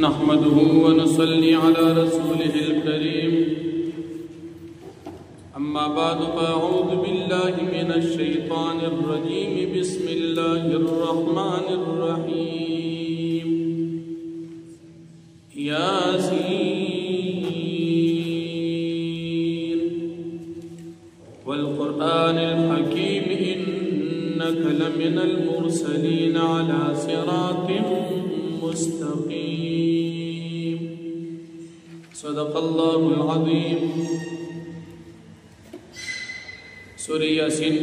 نحمده ونصلي على رسوله الكريم أما بعد فأعوذ بالله من الشيطان الرجيم بسم الله الرحمن الرحيم ياسين والقرآن الحكيم إنك لمن المرسلين على صراط مستقيم صدق الله العظيم. سورة ياسين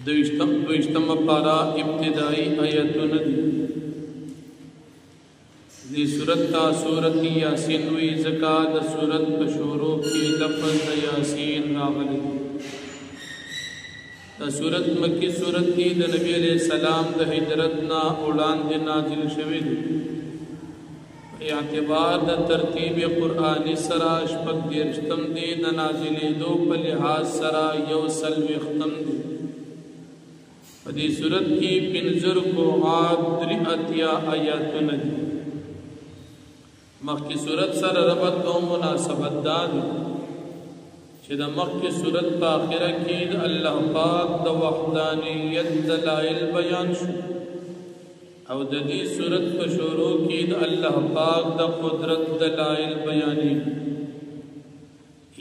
دوشتم پارا ابتدائی آیتون دی سورت تا سورت یاسین وی زکاة سورت پشورو کی لفظ یاسین راغلی. دا سورت مکی سورت دی دا نبی علیہ السلام دا ہجرتنا اولان دی نازل شوید. اعتبار دا ترتیب قرآنی سرا شپک دیرشتم دی دا نازلی دو پا لحاظ سرا یو سلوی ختم دی. دی سورت کی پنزر کو عاد دری اتیا آیاتن دی. مخی سورت سر ربط و مناسبت داد چه دا مخی سورت پا آخرہ کی دا اللہ پاک دا وحدانیت دلائل بیان شو او دا دی سورت پا شروع کی دا اللہ پاک دا قدرت دلائل بیانی.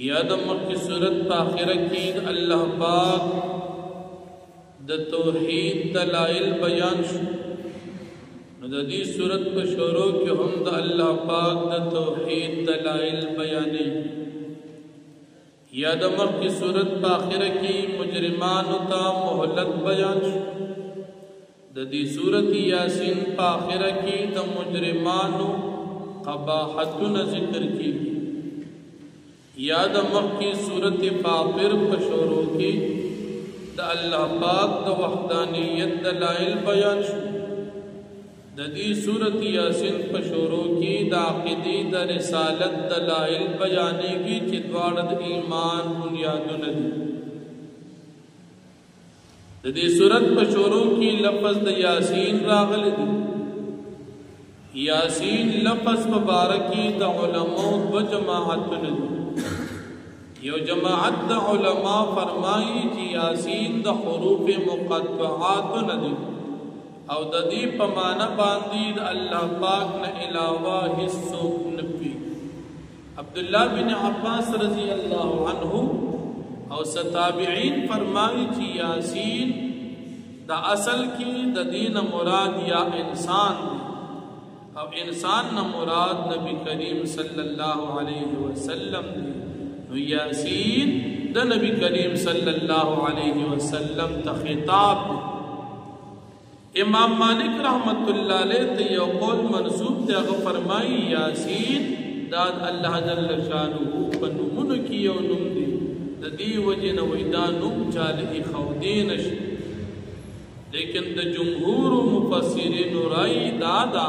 یا دا مخی سورت پا آخرہ کی دا اللہ پاک دا توحید دلائل بیان شو دا دی صورت پر شروع کی ہم دا اللہ پاک دا توحید دلائل بیانی. یا دا مخ کی صورت پا آخر کی مجرمان تا محلت بیان شو دا دی صورت یاسین پا آخر کی دا مجرمان قباحتن ذکر کی. یا دا مخ کی صورت فاطر پر شروع کی دا اللہ پاک دا وحدانیت دلائل بیان شو دا دی صورت یاسین پا شروع کی دا عقیدی دا رسالت دلائل بیانے کی چدوارد ایمان بنیادن دی. دا دی صورت پا شروع کی لفظ دا یاسین راغل دی. یاسین لفظ مبارکی دا علماء و جماعتن دی. یو جماعت دا علماء فرمائی چی یاسین دا حروف مقطعاتن دی او دا دی پمانا باندی دا اللہ پاک نا علاوہ حصوں نبی. عبداللہ بن عباس رضی اللہ عنہ او ستابعین فرمائی چی یاسین دا اصل کی دا دین مراد یا انسان دی او انسان نا مراد نبی کریم صلی اللہ علیہ وسلم دی. نو یاسین دا نبی کریم صلی اللہ علیہ وسلم تا خطاب دی. امام مالک رحمت اللہ علیہ تے یو قول منصوب تے اگر فرمائی یاسین داد اللہ جل شانہ پنمون کی یو نم دی دا دی وجہ نویدہ نم چالئی خودینش. لیکن دا جمہور مفسرین رائی دادا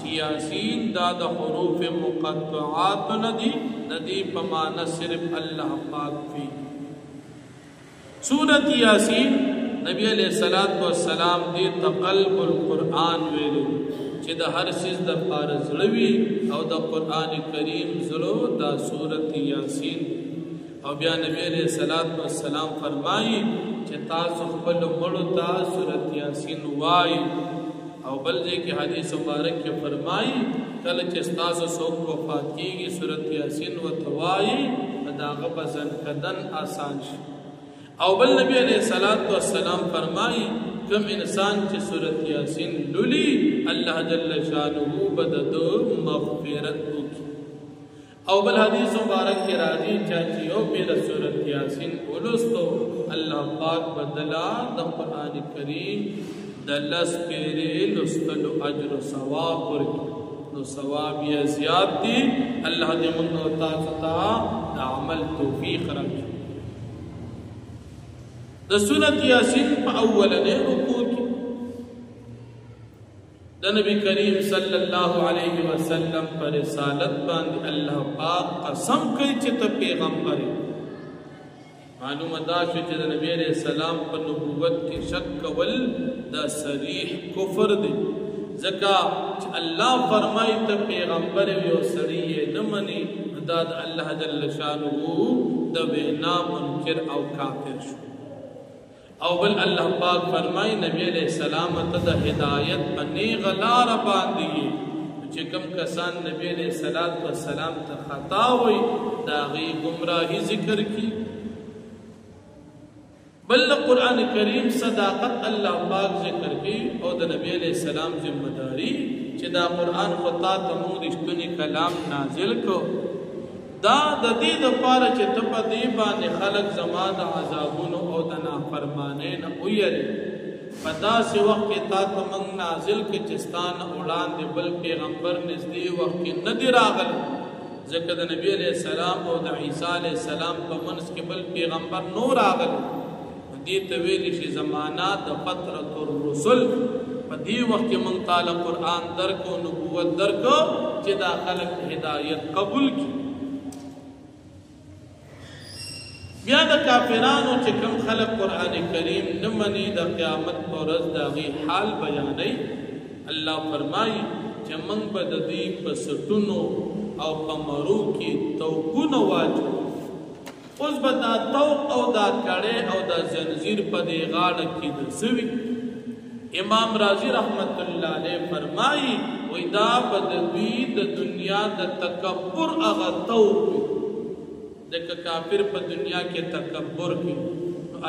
چی یاسین دادا حروف مقطعات ندی پمانا صرف اللہ پاک فی. سورت یاسین نبی علیہ السلام دی تقلب القرآن ویلے چی دا ہر چیز دا پارا زلوی او دا قرآن کریم زلو دا سورت یاسین. او بیا نبی علیہ السلام فرمائی چی تاسو خپل مڑو تا سورت یاسین وائی. او بلجے کی حدیث مبارک کے فرمائی کل چی تاسو سوک وفات کی گی سورت یاسین و توائی دا غبزن کدن آسان شی. او بل نبی علیہ السلام فرمائی کم انسان چی سورت یاسین لولی اللہ جل شانہ بددو مغفرت ہوکی. او بل حدیث مبارک کے راضی چاچیو میرا سورت یاسین اولوستو اللہ پاک بدلا دا قرآن کریم دلس پیرے لستلو عجر و ثواب ورکی. نو ثواب یا زیاد دی اللہ دی منو تاکتا دا عمل توفیق رکھے. دا سورت یاسین پا اولنے رکوع کی دا نبی کریم صلی اللہ علیہ وسلم پر رسالت باندی اللہ پاک قسم کئی چھتا پیغمبر. معلوم دا شو چې د نبی علیہ السلام په نبوت کې شک کول دا صریح کفر دی، زکا اللہ فرمائی تا پیغمبر یو سڑی نمانی داد اللہ جل شانہو دا بینا منکر او کافر شو او بل اللہ پاک فرمائی نبی علیہ السلام تا دا ہدایت بنی غلار باندی چکم کسان نبی علیہ السلام تا خطا ہوئی دا غی گمراہی ذکر کی بل قرآن کریم صداقت اللہ پاک ذکر کی او دا نبی علیہ السلام ذمہ داری چی دا قرآن خطا تمون رشتنی کلام نازل کو دا دید پارا چی تپا دیبان خلق زمان عذابون او دا نافرمانین اویری پدا سے وقت کی تا تمنگ نازل کے چستان اولان دی بل پیغمبر نزدی وقت کی ندر آگل ذکر دا نبی علیہ السلام او دا عیسیٰ علیہ السلام پا منس کے بل پیغمبر نور آگل دی طویلی شی زمانات دا فترت الرسل پا دی وقت من تعالی قرآن در کو نبوت در کو چی دا خلق ہدایت قبول کی بیا دا کافرانو چکم خلق قرآن کریم نمانی دا قیامت پورز دا غی حال بیانی اللہ فرمائی چی من بددی پسٹنو او پمرو کی توقن واجو اس بدا توق او دا کڑے او دا زنزیر پا دے غاڑ کی دا سوی امام راضی رحمت اللہ علیہ فرمائی وی دا بددی دا دنیا دا تکبر اغا توق دیکھ کافر پا دنیا کے تکبر کی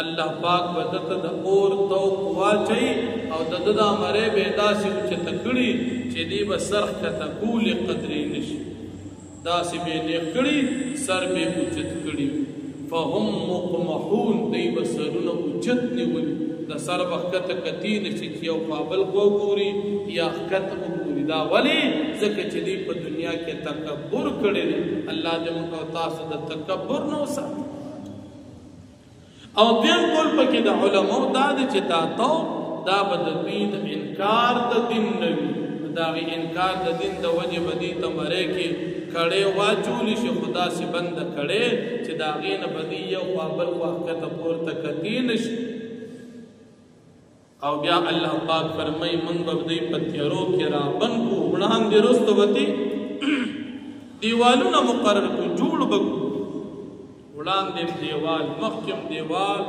اللہ پاک بدت دا اور توق واچئی او دا مرے بیدا سی اچھے تکڑی چی دی با سرخ کا تکول قدری نش دا سی بے نیکڑی سر بے اچھت کڑی فہم مقمحون دی با سرون اچھت نیولی دا سر وقت کتین شکی او قابل کو گوری یا خط گوری دا ولی زکر چلی پا دنیا کے تکبر کڑے اللہ دے مقاطاس دا تکبر نو سا او دین کول پا کی دا علماء دا دے چتا تو دا بدبید انکار دا دن نوی دا غی انکار دا دن دا وجہ بدی تا مرے کی کڑے واجولی شی خدا سی بند کڑے چی دا غین بدی یا قابل وقت پورتا کتینش او بیا اللہ پاک فرمائی من ببدی پتیارو کی را بن کو بڑھان دی رست وطی دیوالو نا مقرر کو جوڑ بکو بڑھان دی دیوال مخجم دیوال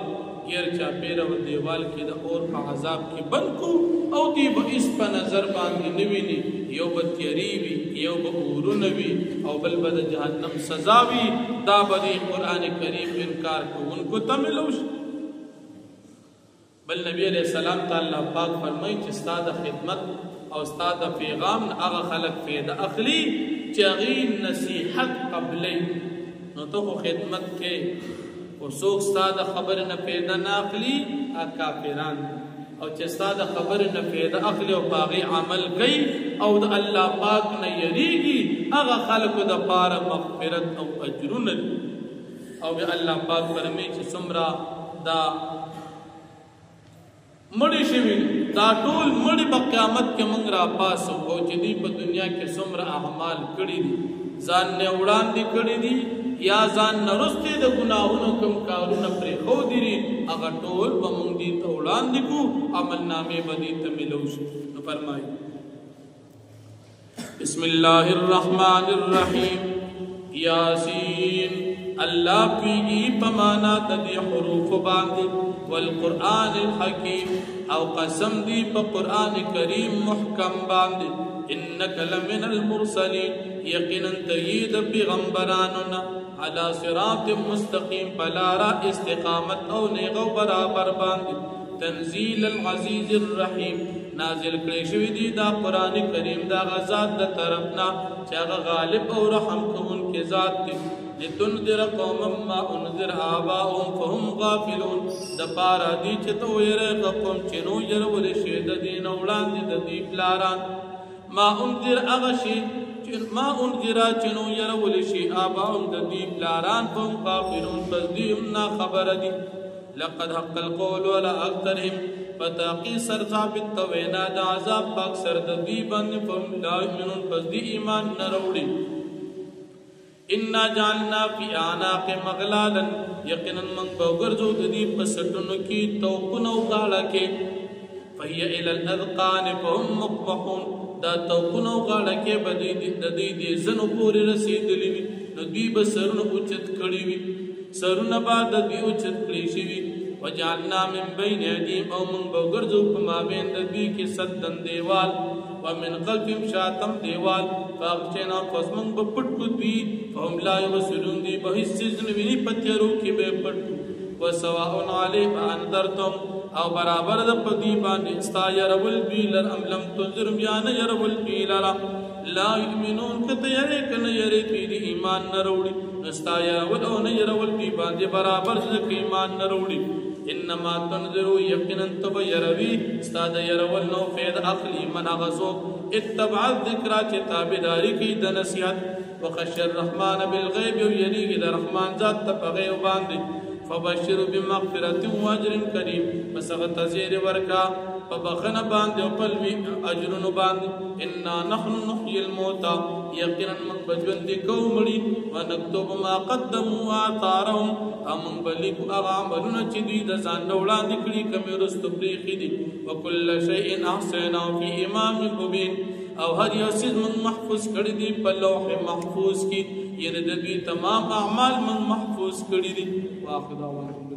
گیر چاپیر و دیوال کی دا اور پا عذاب کی بن کو او دی با اس پا نظر باندی نوینی یو با تیریوی یو با اورونوی او بل با دا جہنم سزاوی دا با دی قرآن کریم انکار کو ان کو تملوش بل نبی علیہ السلام تا اللہ پاک فرمائی چی استاد خدمت او استاد پیغام اغا خلق فیدا اخلی چی اغی نصیحت قبلی نو تو خدمت کے او سوک استاد خبر نفیدا ناخلی کافران او چی استاد خبر نفیدا اخلی او باغی عمل کئی او دا اللہ پاک نیریگی اغا خلق دا پار مغفرت او اجرون او بی اللہ پاک فرمائی چی سمرا دا مڑی شوی دا ټول مڑی با قیامت کے منگ را پاسو او جدی پا دنیا کے سمر اعمال کڑی دی زان نے اڑان دی کڑی دی یا زان نرستی دا گناہونو کم کارون پری خو دی ری اگا ټول با منگ دی تا اڑان دی کو عمل نامے بدی تا ملوش فرمائی بسم اللہ الرحمن الرحیم یاسین اللہ پیگی پمانا تدی حروف باندی والقرآن الحکیم او قسم دی پا قرآن کریم محکم باندی انکا لمن المرسلین یقینا تیید پیغمبراننا علی صراط مستقیم پلارا استقامت او نیغو برابر باندی تنزیل العزیز الرحیم نازل کریشوی دی دا قرآن کریم دا غزات دا طرفنا چاگا غالب او رحم کون کے ذات دی لتنذر قوما ما انذر آباؤهم فهم غافلون دا پارا دی چتو یرے قوم چنو یرول شید دین اولان دی دی پلاران ما انذر اغشی ما انذر چنو یرول شی آباؤهم دی پلاران فهم غافلون پس دی امنا خبر دی لقد حق القول ولا اکثرهم فتاقی سر ثابت توینا دا عذاب پاک سر دی بند فهم لا یمنون پس دی ایمان نروڑی انا جعلنا فی آناق مغلالا یقینا من بوگرزو دی پسٹنو کی توقنو غالا کے فهي الى الاذقان فهم مقبحون دا توقنو غاړه کې بدی د دې زنو پورې رسیدلی وي نو دوی به سرونه اوچت کړي وي سرونه به د دوی اوچت کړي شي وي وجعلنا من بين ايديهم او من بغرزو په مابین د دوی کې سدن دیوال ومن خلفهم شاتم دیوال فاغشینا فسمن به پټ کو دوی فهم لا يبصرون دی به هیڅ ځنه ویني پتیرو کې به پټ وسواء عليهم انذرتم او برابر د پدی باندې استا يرول بیلر ام لم تنذرم یا نه يرول بیلر لا يؤمنون کته یری کنه یری دی ایمان نه وروړي استا يرول او نه يرول بی باندې برابر د ایمان نه وروړي انما تنذروا يقينا تبيروي استاد يرول نو فید اخلی من غزو اتبع الذکر چې تابعداري کی د نصیحت وخشى الرحمن بالغیب یری د رحمان ذات په غیب باندې فبشر بمغفرة واجر کریم مسغ تزیر ورکا فبخنا باندې او پلوی اجرن باندې انا نحن نحيي الموتى یقینا من بجوند کومړي ونكتب ما قدموا واثارهم امن بلیک اعمالنا چې دوی د ځان وړاندې کړي کوم رستبري خدي وكل شيء احصيناه في امام مبين او هر یو چیز من محفوظ کړی دی په لوح محفوظ کې یعنی د دوی تمام اعمال من محفوظ کړی دي واخر دعوانا